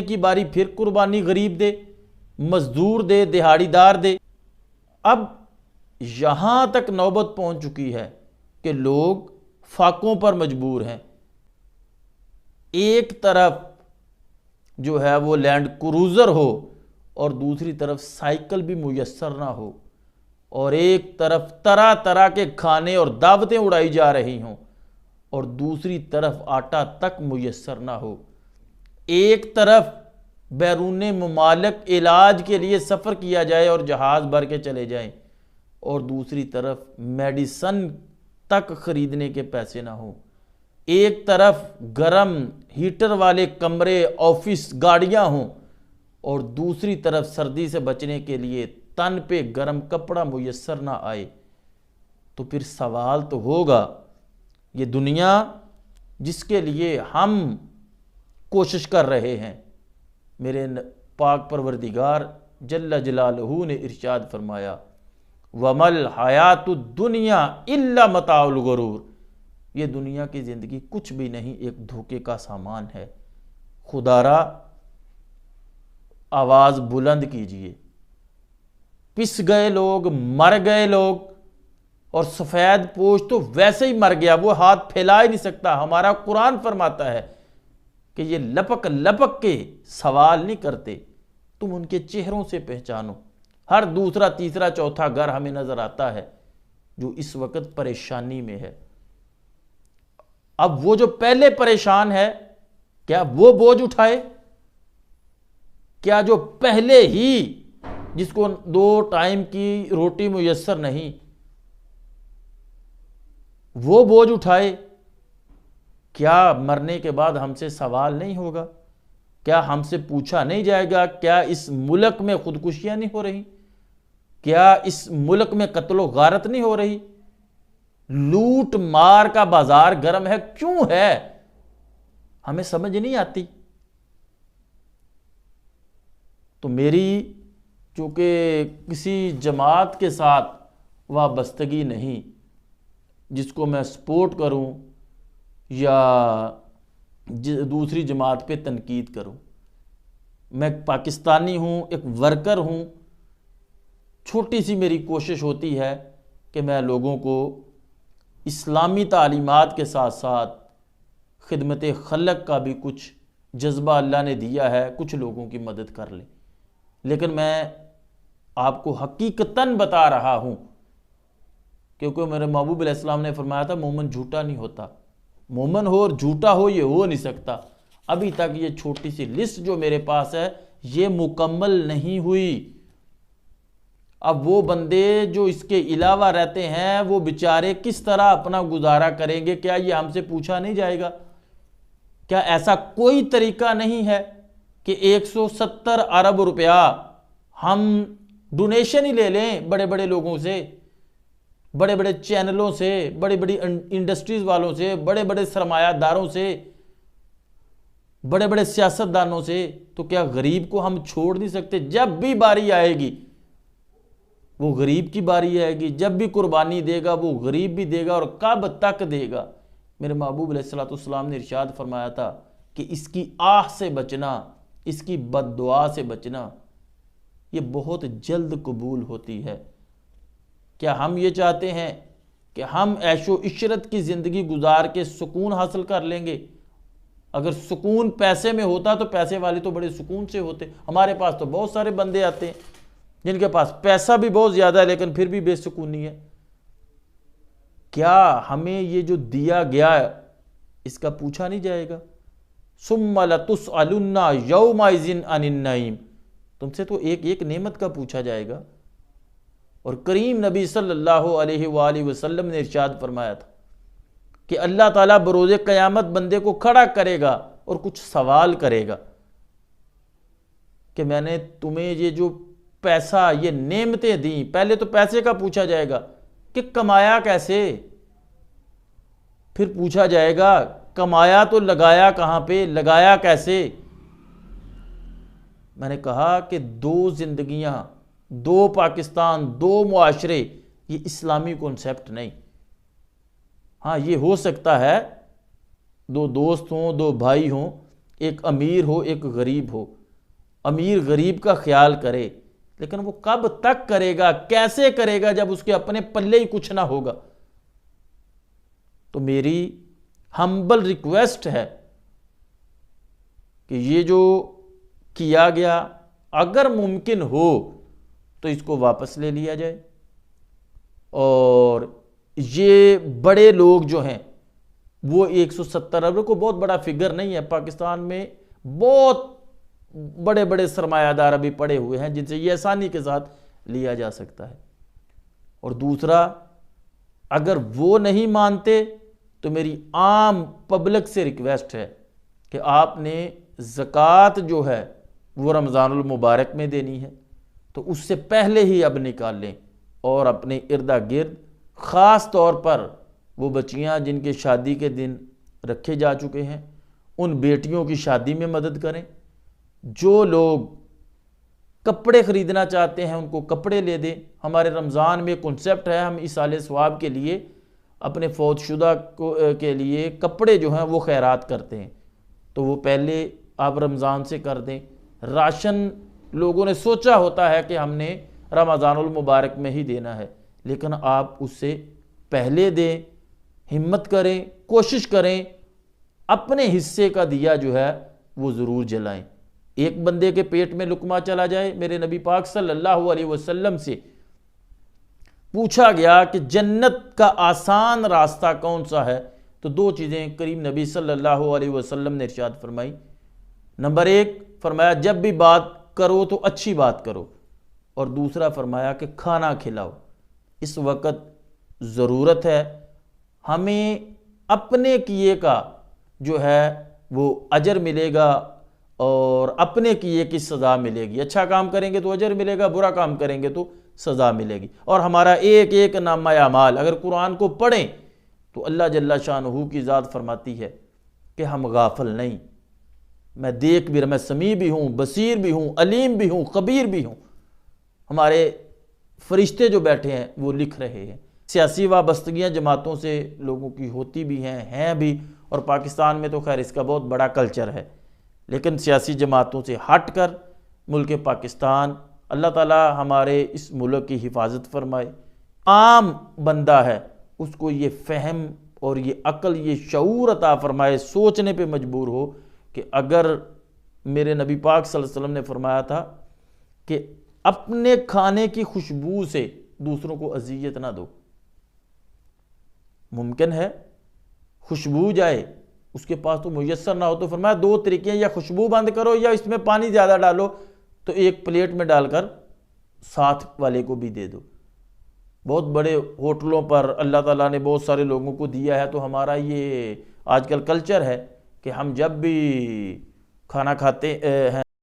کی باری پھر قربانی غریب دے، مزدور دے، دہاڑی دار دے۔ اب یہاں تک نوبت پہنچ چکی ہے کہ لوگ فاقوں پر مجبور ہیں۔ ایک طرف جو ہے وہ لینڈ کروزر ہو اور دوسری طرف سائیکل بھی میسر نہ ہو، اور ایک طرف طرح طرح کے کھانے اور دعوتیں اڑائی جا رہی ہوں اور دوسری طرف آٹا تک میسر نہ ہو۔ ایک طرف بیرون ممالک علاج کے لیے سفر کیا جائے اور جہاز بھر کے چلے جائیں، اور دوسری طرف میڈیسن تک خریدنے کے پیسے نہ ہوں۔ ایک طرف گرم ہیٹر والے کمرے، آفس، گاڑیاں ہوں، اور دوسری طرف سردی سے بچنے کے لیے تن پہ گرم کپڑا میسر نہ آئے۔ تو پھر سوال تو ہوگا، یہ دنیا جس کے لیے ہم کوشش کر رہے ہیں، میرے پاک پروردگار جل جلالہ نے ارشاد فرمایا وَمَا الْحَيَاةُ الدُّنْيَا إِلَّا مَتَاعُ الْغُرُورِ، یہ دنیا کی زندگی کچھ بھی نہیں، ایک دھوکے کا سامان ہے۔ خدا را آواز بلند کیجئے۔ پس گئے لوگ، مر گئے لوگ، اور سفید پوش تو ویسے ہی مر گیا، وہ ہاتھ پھیلا ہی نہیں سکتا۔ ہمارا قرآن فرماتا ہے کہ یہ لپک لپک کے سوال نہیں کرتے، تم ان کے چہروں سے پہچانو۔ ہر دوسرا تیسرا چوتھا گھر ہمیں نظر آتا ہے جو اس وقت پریشانی میں ہے۔ اب وہ جو پہلے پریشان ہے، کیا وہ بوجھ اٹھائے؟ کیا جو پہلے ہی جس کو 2 ٹائم کی روٹی میسر نہیں، وہ بوجھ اٹھائے؟ کیا مرنے کے بعد ہم سے سوال نہیں ہوگا؟ کیا ہم سے پوچھا نہیں جائے گا کیا اس ملک میں خودکشیاں نہیں ہو رہی؟ کیا اس ملک میں قتل و غارت نہیں ہو رہی؟ لوٹ مار کا بازار گرم ہے، کیوں ہے؟ ہمیں سمجھ نہیں آتی۔ تو میری چونکہ کسی جماعت کے ساتھ وابستگی نہیں جس کو میں سپورٹ کروں یا دوسری جماعت پہ تنقید کروں، میں پاکستانی ہوں، ایک ورکر ہوں۔ چھوٹی سی میری کوشش ہوتی ہے کہ میں لوگوں کو اسلامی تعلیمات کے ساتھ ساتھ خدمت خلق کا بھی کچھ جذبہ اللہ نے دیا ہے، کچھ لوگوں کی مدد کر لیں۔ لیکن میں آپ کو حقیقتاً بتا رہا ہوں، کیونکہ میرے محبوب علیہ السلام نے فرمایا تھا مومن جھوٹا نہیں ہوتا۔ مومن ہو اور جھوٹا ہو یہ ہو نہیں سکتا۔ ابھی تک یہ چھوٹی سی لسٹ جو میرے پاس ہے یہ مکمل نہیں ہوئی۔ اب وہ بندے جو اس کے علاوہ رہتے ہیں وہ بیچارے کس طرح اپنا گزارا کریں گے؟ کیا یہ ہم سے پوچھا نہیں جائے گا؟ کیا ایسا کوئی طریقہ نہیں ہے کہ 170 ارب روپیہ ہم ڈونیشن ہی لے لیں بڑے بڑے لوگوں سے، بڑے بڑے چینلوں سے، بڑی بڑی انڈسٹریز والوں سے، بڑے بڑے سرمایہ داروں سے، بڑے بڑے سیاستدانوں سے؟ تو کیا غریب کو ہم چھوڑ نہیں سکتے؟ جب بھی باری آئے گی وہ غریب کی باری آئے گی، جب بھی قربانی دے گا وہ غریب بھی دے گا، اور کب تک دے گا؟ میرے محبوب علیہ السلام نے ارشاد فرمایا تھا کہ اس کی آہ سے بچنا، اس کی بد دعا سے بچنا، یہ بہت جلد قبول ہوتی ہے۔ کیا ہم یہ چاہتے ہیں کہ ہم عیش و عشرت کی زندگی گزار کے سکون حاصل کر لیں گے؟ اگر سکون پیسے میں ہوتا تو پیسے والے تو بڑے سکون سے ہوتے۔ ہمارے پاس تو بہت سارے بندے آتے ہیں جن کے پاس پیسہ بھی بہت زیادہ ہے لیکن پھر بھی بے سکونی ہے۔ کیا ہمیں یہ جو دیا گیا اس کا پوچھا نہیں جائے گا؟ ثم لتسألن یومئذ عن النعیم، تم سے تو ایک ایک نعمت کا پوچھا جائے گا۔ اور کریم نبی صلی اللہ علیہ وآلہ وسلم نے ارشاد فرمایا تھا کہ اللہ تعالیٰ بروز قیامت بندے کو کھڑا کرے گا اور کچھ سوال کرے گا کہ میں نے تمہیں یہ جو پیسہ، یہ نعمتیں دیں، پہلے تو پیسے کا پوچھا جائے گا کہ کمایا کیسے، پھر پوچھا جائے گا کمایا تو لگایا کہاں پہ، لگایا کیسے؟ میں نے کہا کہ 2 زندگیاں، 2 پاکستان، 2 معاشرے، یہ اسلامی کنسیپٹ نہیں۔ ہاں یہ ہو سکتا ہے 2 دوست ہوں، 2 بھائی ہوں، ایک امیر ہو ایک غریب ہو، امیر غریب کا خیال کرے، لیکن وہ کب تک کرے گا، کیسے کرے گا جب اس کے اپنے پلے ہی کچھ نہ ہوگا؟ تو میری ہمبل ریکویسٹ ہے کہ یہ جو کیا گیا اگر ممکن ہو تو اس کو واپس لے لیا جائے، اور یہ بڑے لوگ جو ہیں وہ 170 ارب کو بہت بڑا فگر نہیں ہے، پاکستان میں بہت بڑے بڑے سرمایہ دار ابھی پڑے ہوئے ہیں جن سے یہ آسانی کے ساتھ لیا جا سکتا ہے۔ اور دوسرا، اگر وہ نہیں مانتے تو میری عام پبلک سے ریکویسٹ ہے کہ آپ نے زکوٰۃ جو ہے وہ رمضان المبارک میں دینی ہے تو اس سے پہلے ہی اب نکال لیں، اور اپنے ارد گرد خاص طور پر وہ بچیاں جن کے شادی کے دن رکھے جا چکے ہیں ان بیٹیوں کی شادی میں مدد کریں۔ جو لوگ کپڑے خریدنا چاہتے ہیں ان کو کپڑے لے دیں۔ ہمارے رمضان میں کنسیپٹ ہے، ہم ایصال ثواب کے لیے اپنے فوت شدہ کے لیے کپڑے جو ہیں وہ خیرات کرتے ہیں، تو وہ پہلے آپ رمضان سے کر دیں۔ راشن لوگوں نے سوچا ہوتا ہے کہ ہم نے رمضان المبارک میں ہی دینا ہے، لیکن آپ اس سے پہلے دیں، ہمت کریں، کوشش کریں، اپنے حصے کا دیا جو ہے وہ ضرور جلائیں۔ ایک بندے کے پیٹ میں لقمہ چلا جائے، میرے نبی پاک صلی اللہ علیہ وسلم سے پوچھا گیا کہ جنت کا آسان راستہ کون سا ہے، تو دو چیزیں کریم نبی صلی اللہ علیہ وسلم نے ارشاد فرمائی۔ نمبر ایک فرمایا جب بھی بات کرو تو اچھی بات کرو، اور دوسرا فرمایا کہ کھانا کھلاؤ۔ اس وقت ضرورت ہے، ہمیں اپنے کیے کا جو ہے وہ اجر ملے گا اور اپنے کیے کی سزا ملے گی۔ اچھا کام کریں گے تو اجر ملے گا، برا کام کریں گے تو سزا ملے گی۔ اور ہمارا ایک ایک نامہ اعمال اگر قرآن کو پڑھیں تو اللہ جل شانہ کی ذات فرماتی ہے کہ ہم غافل نہیں، میں دیکھ بھی رہا، میں سمیع بھی ہوں، بصیر بھی ہوں، علیم بھی ہوں، خبیر بھی ہوں۔ ہمارے فرشتے جو بیٹھے ہیں وہ لکھ رہے ہیں۔ سیاسی وابستگیاں جماعتوں سے لوگوں کی ہوتی بھی ہیں بھی، اور پاکستان میں تو خیر اس کا بہت بڑا کلچر ہے، لیکن سیاسی جماعتوں سے ہٹ کر ملک پاکستان، اللہ تعالی ہمارے اس ملک کی حفاظت فرمائے۔ عام بندہ ہے اس کو یہ فہم اور یہ عقل، یہ شعور عطا فرمائے، سوچنے پہ مجبور ہو کہ اگر میرے نبی پاک صلی اللہ علیہ وسلم نے فرمایا تھا کہ اپنے کھانے کی خوشبو سے دوسروں کو اذیت نہ دو، ممکن ہے خوشبو جائے اس کے پاس تو میسر نہ ہو، تو فرمایا دو طریقے، یا خوشبو بند کرو یا اس میں پانی زیادہ ڈالو، تو ایک پلیٹ میں ڈال کر ساتھ والے کو بھی دے دو۔ بہت بڑے ہوٹلوں پر اللہ تعالیٰ نے بہت سارے لوگوں کو دیا ہے، تو ہمارا یہ آج کل کلچر ہے کہ ہم جب بھی کھانا کھاتے ہیں